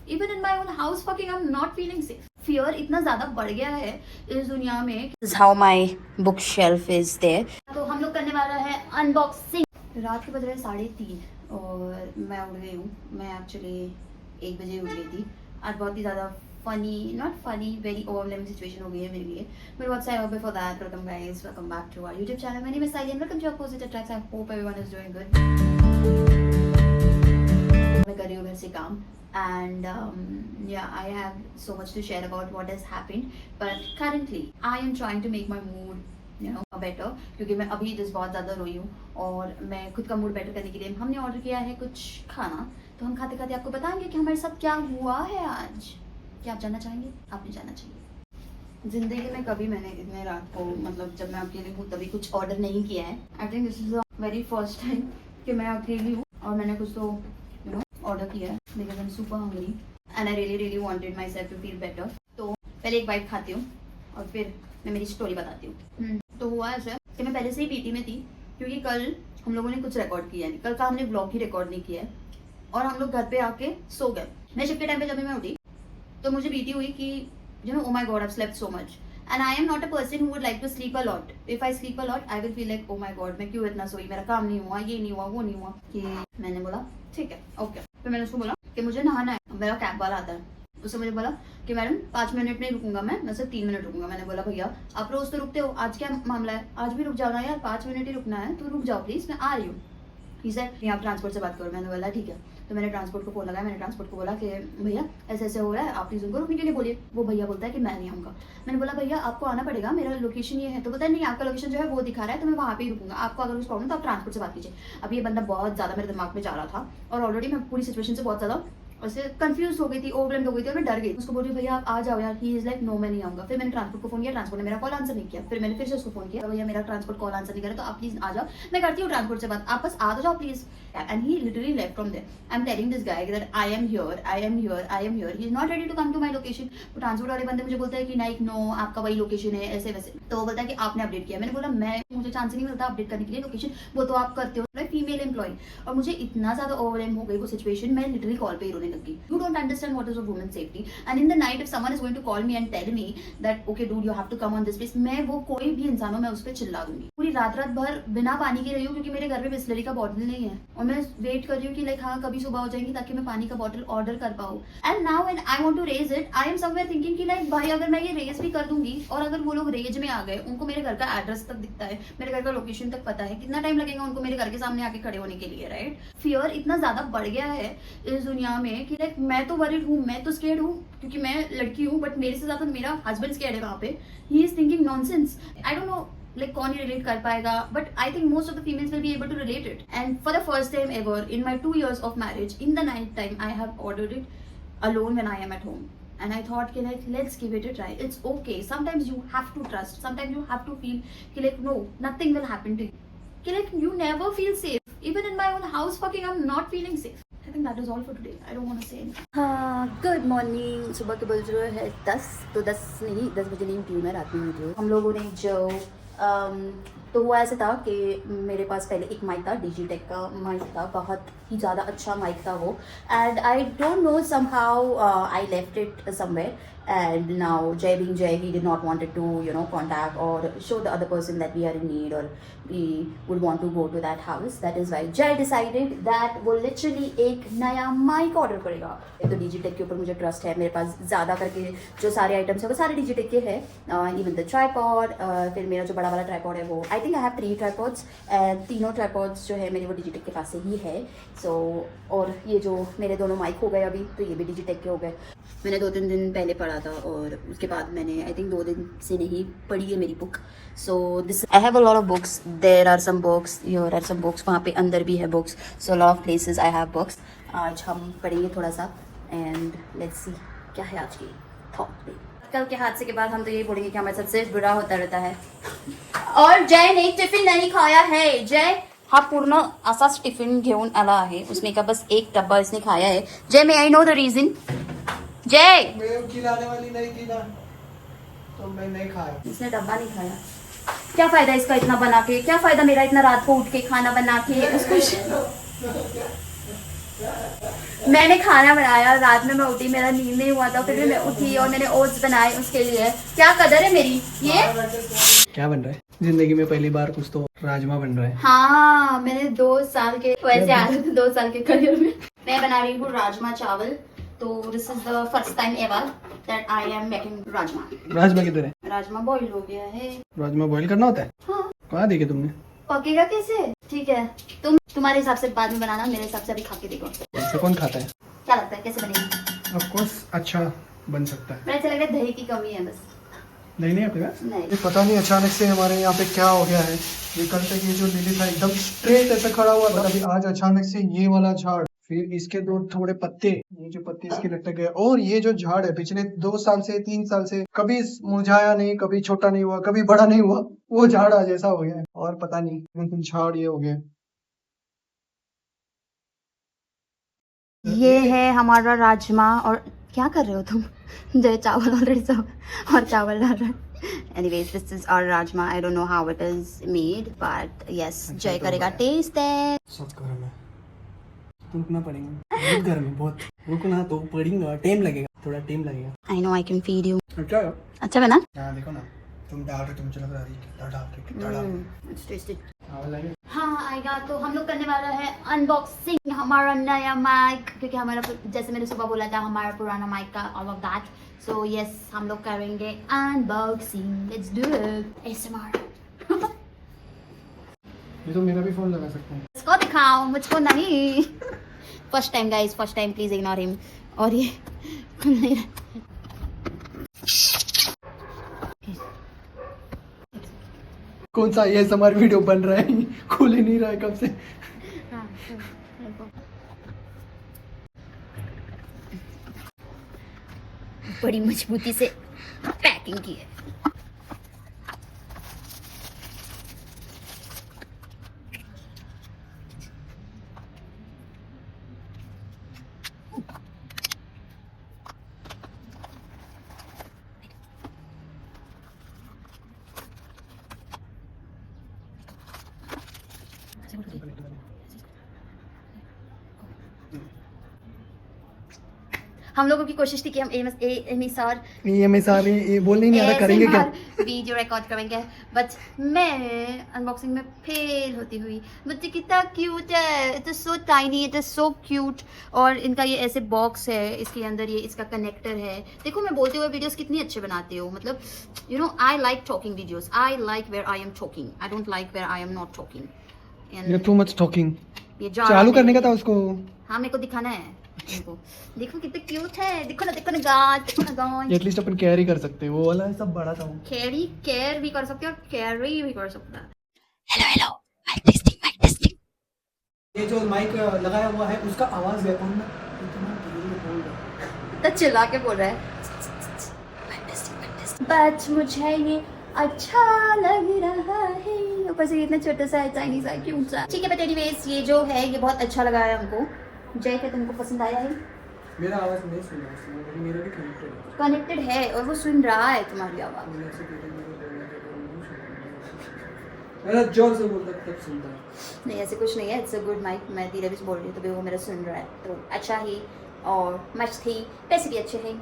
Even in my own house, fucking I'm not feeling safe. Fear इतना ज़्यादा बढ़ गया है इस दुनिया में. This is how my bookshelf is there. तो हम लोग करने वाला है unboxing. रात के बज रहे 3:30 और मैं उठ गई हूँ. मैं एक्चुअली 1 बजे उठ गई थी. आज बहुत ही ज़्यादा funny, not funny, very overwhelming situation हो गई है मेरे लिए. But what's I before that, welcome guys, welcome back to our YouTube channel. My name is Sally and welcome to our Positive Tracks. I hope everyone is doing good. मैं कर रही हूँ घर से काम and yeah, I have so much to share about what has happened. But currently, I am trying to make my mood, you know, better. क्योंकि मैं अभी just बहुत ज़्यादा रोई हूँ और मैं खुद का मूड बेटर करने के लिए हमने ऑर्डर किया है कुछ खाना. तो हम खाते खाते आपको बताएंगे कि हमारे साथ क्या हुआ है आज. क्या आप जानना चाहेंगे? आप नहीं जानना चाहिए. जिंदगी में कभी मैंने इतने रात को मतलब जब मैं अकेली हूँ तभी कुछ ऑर्डर नहीं किया है. I think this is the very first time कि मैं अकेली हूँ और मैंने कुछ तो यू नो ऑर्डर किया है because I am super hungry and I really wanted myself to feel better. तो पहले एक बाइट खाती हूँ और फिर मैं मेरी स्टोरी बताती हूँ. तो हुआ ऐसा कि मैं पहले से ही पीटी में थी क्योंकि कल हम लोगों ने कुछ रिकॉर्ड किया है. कल का हमने ब्लॉग ही रिकॉर्ड नहीं किया है और हम लोग घर पे आके सो गए. मैं शिफ्ट के टाइम पे जब मैं उठी तो मुझे बीती हुई कि you know, oh my god, I have slept so much and I am not a person who would like to sleep a lot. If I sleep a lot I will feel like oh my god, मैं क्यों इतना सोई, मेरा काम नहीं हुआ, ये नहीं हुआ, वो नहीं हुआ. कि मैंने बोला ठीक है ओके. फिर मैंने उसको बोला कि मुझे नहाना है. मेरा कैब वाला आता है. उससे मुझे बोला कि मैडम 5 मिनट नहीं रुकूंगा, मैं सिर्फ 3 मिनट रुकूंगा. मैंने बोला भैया आप रोज तो रुकते हो, आज क्या मामला है, आज भी रुक जाओ ना यार, 5 मिनट ही रुकना है तो रुक जाओ प्लीज, मैं आ रही हूँ. नहीं आप ट्रांसपोर्ट से बात करो. मैंने बोला ठीक है. तो मैंने ट्रांसपोर्ट को फोन लगाया. मैंने ट्रांसपोर्ट को बोला कि भैया ऐसे ऐसे हो रहा है, आप प्लीज उनको रुकने के लिए बोलिए. वो भैया बोलता है कि मैं नहीं आऊँगा. मैंने बोला भैया आपको आना पड़ेगा, मेरा लोकेशन ये है. तो बोलता है नहीं आपका लोकेशन जो है वो दिखा रहा है तो मैं वहाँ पे ही रुकूंगा, आपको अगर कुछ प्रॉब्लम तो आप ट्रांसपोर्ट से बात कीजिए. अब ये बंदा बहुत ज़्यादा मेरे दिमाग में जा रहा था और ऑलरेडी मैं पूरी सिचुएशन से बहुत ज़्यादा ऐसे कंफ्यूज हो गई थी, ओवरवेल्म्ड हो गई थी और मैं डर गई. उसको बोल रही भैया आप आ जाओ यार. ही इज लाइक नो मैं नहीं आऊँगा. फिर मैंने ट्रांसपोर्ट को फोन किया, ट्रांसपोर्ट ने मेरा कॉल आंसर नहीं किया. फिर मैंने फिर से उसको फोन किया, भैया मेरा ट्रांसपोर्ट कॉल आंसर नहीं करे तो आप प्लीज आ जाओ, मैं करती हूँ ट्रांसपोर्ट से बात, आप बस आ जाओ please. And he literally left from there. I am telling this guy that I am here, I am here, I am here. He is not ready to come to my location. तो transport वाले बंदे मुझे बोलता है कि like no आपका वही location है ऐसे वैसे. तो वो बोलता है कि आपने अपडेट किया. मैंने बोला मैं मुझे चांस नहीं मिलता अपडेट करने के लिए लोकेशन, वो तो आप करते हो लाइक फीमेल एम्प्लॉय. और मुझे इतना ज्यादा ओवरवेल्म हो गई वो सिचुएशन, मैं लिटरली कॉल पे ही रोने लगी. You don't understand what is a women safety and in the night if someone is going to call me and tell me that okay dude you have to come on this place, मैं वो कोई भी इंसान हो मैं उस पर चिल्ला दूंगी. पूरी रात भर बिना पानी के रही हूँ क्योंकि मेरे घर में बिस्लरी का बॉटल नहीं है और मैं वेट कर रही हूँ कि लाइक हाँ कभी सुबह हो जाएंगी ताकि मैं पानी का बॉटल ऑर्डर कर पाऊँ. And now when I want to raise it I am somewhere thinking कि लाइक भाई अगर मैं ये रेज भी कर दूंगी और अगर वो लोग रेज में आ गए, उनको मेरे घर का एड्रेस तक दिखता है, मेरे घर का लोकेशन तक पता है, कितना टाइम लगेगा उनको मेरे घर के सामने आके खड़े होने के लिए, राइट. फियर इतना ज्यादा बढ़ गया है इस दुनिया में कि लाइक मैं तो वरीड हूँ, मैं तो स्केर्ड हूँ क्योंकि मैं लड़की हूँ, बट मेरे से ज्यादा मेरा हस्बैंड स्केर्ड है वहाँ पे. He is thinking nonsense. I don't know like कौन ही relate कर पाएगा, but I think most of the females will be able to relate it. And for the first time ever in my 2 years of marriage, in the night time I have ordered it alone when I am at home. And I thought कि like let's give it a try. It's okay. Sometimes you have to trust. Sometimes you have to feel कि like no, nothing will happen to you. कि like you never feel safe. Even in my own house, fucking I'm not feeling safe. I think that is all for today. I don't want to say anything. हाँ, good morning. सुबह के बज रहे हैं 10. तो 10 बजे नहीं उठी हूँ मैं, रात में उठी हूँ. हम लोगों ने जो तो हुआ ऐसा था कि मेरे पास पहले एक माइक था, डिजिटेक का माइक था, बहुत ही ज़्यादा अच्छा माइक था वो. And I don't know somehow I left it somewhere. And now Jay being Jay, he did not wanted to contact or show the other person that we are in need or we would want to go to that house. That is why Jay decided that वो literally एक नया mic order करेगा. तो डिजिटेक के ऊपर मुझे trust है. मेरे पास ज़्यादा करके जो सारे आइटम्स है वो सारे डिजिटेक के हैं. इवन द ट्राईपॉड, फिर मेरा जो बड़ा वाला ट्राईपॉड है वो I think I have 3 tripods and तीनों ट्राईपॉड्स जो है मेरे वो डिजिटेक के पास से ही है. सो और ये जो मेरे दोनों माइक हो गए अभी, तो ये भी डिजिटेक के हो गए. मैंने 2-3 दिन पहले पढ़ा था और उसके बाद मैंने आई थिंक 2 दिन से नहीं पढ़ी है मेरी book. So this I have a lot of books. There are some books, here are some books. वहाँ पे अंदर भी है books. So lot of places I have books. आज हम पढ़ेंगे थोड़ा सा एंड लेट्स सी क्या है आज की थॉट. कल के हादसे के बाद हम तो यही बोलेंगे कि हमारे साथ सिर्फ बुरा होता रहता है. और जय ने टिफिन नहीं खाया है. जय हा पूर्ण असाच टिफिन घेऊन आला आहे. उसने का बस एक डब्बा इसने खाया है. जय मे आई नो द रीजन. जय मैं खिलाने वाली नहीं थी ना, तो मैं नहीं खाया. इसने डब्बा नहीं खाया. क्या फायदा इसका इतना बना के, क्या फायदा मेरा इतना रात को उठ के खाना बना के उसको. मैंने खाना बनाया, रात में मैं उठी, मेरा नींद नहीं हुआ था, फिर भी मैं उठी और मैंने ओट्स बनाए उसके लिए। क्या कदर है मेरी ये। क्या बन रहा है जिंदगी में पहली बार? कुछ तो राजमा बन रहा है। हाँ, मैंने 2 साल के वैसे आ रहे थे 2 साल के करियर में। मैं बना रही हूँ राजमा चावल। तो this is the first time ever that I am making rajma. Rajma किधर है? राजमा बॉईल हो गया है। राजमा बॉईल करना होता है? हाँ। कहाँ देखे तुमने? पकेगा कैसे? ठीक है, तुम्हारे हिसाब से बाद में बनाना, मेरे हिसाब से अभी खा के देखो। इससे कौन खाता है? क्या लगता है कैसे बनेगी? ऑफ कोर्स अच्छा बन सकता है। मुझे ऐसा लग रहा है दही की कमी है बस। नहीं आपके पास? नहीं। ये पता नहीं अचानक से हमारे यहाँ पे क्या हो गया है। ये कल तक ये जो लिली था एकदम स्ट्रेट ऐसे खड़ा हुआ था, अभी आज अचानक से ये वाला झाड़, फिर इसके 2 थोड़े पत्ते, ये जो पत्ते इसके लटक गए, और ये जो झाड़ है पिछले 2 साल से 3 साल से कभी मुरझाया नहीं, कभी छोटा नहीं हुआ, कभी बड़ा नहीं हुआ, वो झाड़ आज ऐसा हो गया है। और पता नहीं झाड़ ये हो गया। ये है हमारा राजमा। और क्या कर रहे हो तुम? जय चावल ऑलरेडी सब और चावल डाल रहे हैं। Anyways, this is our rajma. I don't know how it is made, but yes, जय करेगा टेस्ट है। सब गर्म है, रुकना पड़ेगा। बहुत गर्म है, बहुत। रुकना तो पड़ेगा, टाइम लगेगा, थोड़ा टाइम लगेगा। I know I can feed you. अच्छा है। अच्छा बना? हाँ देखो ना, तुम डाल रहे, तुम चला रही कितना डाल रहे, कितना डाल रहे। It's tasty. हाँ लगे। हाँ आएगा। तो हम लोग करने वाला है अनबॉक्सिंग हमारा नया माइक, क्योंकि हमारा जैसे मैंने सुबह बोला था हमारा पुराना माइक का all of that. So yes, हम लोग करेंगे unboxing. Let's do it. ASMR। ये तो मेरा भी फोन लगा सकते हैं। इसको दिखाओ, मुझको नहीं। First time guys, first time, please ignore him. और ये कौन सा ये हमारा वीडियो बन रहा है, खुल ही नहीं रहा है कब से। बड़ी मजबूती से पैकिंग की है। हम लोगों की कोशिश थी कि हम ASMR ये बोलने नहीं आ रहा, करेंगे क्या? वीडियो रिकॉर्ड करेंगे, बट मैं अनबॉक्सिंग में फेल होती हुई। बच्चे कितना क्यूट है, it is so tiny, it is so cute. और इनका ये ऐसे बॉक्स है, इसके अंदर ये इसका कनेक्टर है। देखो मैं बोलते हुए वीडियोस कितनी अच्छे बनाती हूँ। मतलब you know I like talking videos, I like where I am talking, I don't like where I am not talking. You're too much talking। ये चालू करने का था उसको। हाँ मेरे को दिखाना है। देखो कितने क्यूट है, देखो ना गाज, देखो ना गाज। एटलीस्ट अपन कैरी कर सकते हैं, वो वाला सब बड़ा था। केयर भी कर सकते हैं और कैरी भी कर सकते हैं। Hello mic testing. ये जो माइक लगाया हुआ है उसका आवाज है, कौन ना इतना धीरे बोल रहा है, तो चिल्ला के बोल रहा है। बट मुझे ये अच्छा लग रहा है, ऊपर से इतना छोटा सा है, चाइनीज है, क्यूट सा। ठीक है बट एनीवेज, ये जो है ये बहुत अच्छा लगा है हमको। जय क्या तुमको पसंद आया है? मेरा आवाज नहीं सुन रहा है, मेरा भी कनेक्टेड है और वो सुन रहा है तुम्हारी आवाज। मेरा जोर से बोलता तब सुनता है। नहीं ऐसे कुछ नहीं है, इट्स अ गुड माइक। मैं धीरे भी बोल रही हूँ तो भी वो मेरा सुन रहा है, तो अच्छा ही। और मस्त ही, पैसे भी अच्छे हैं।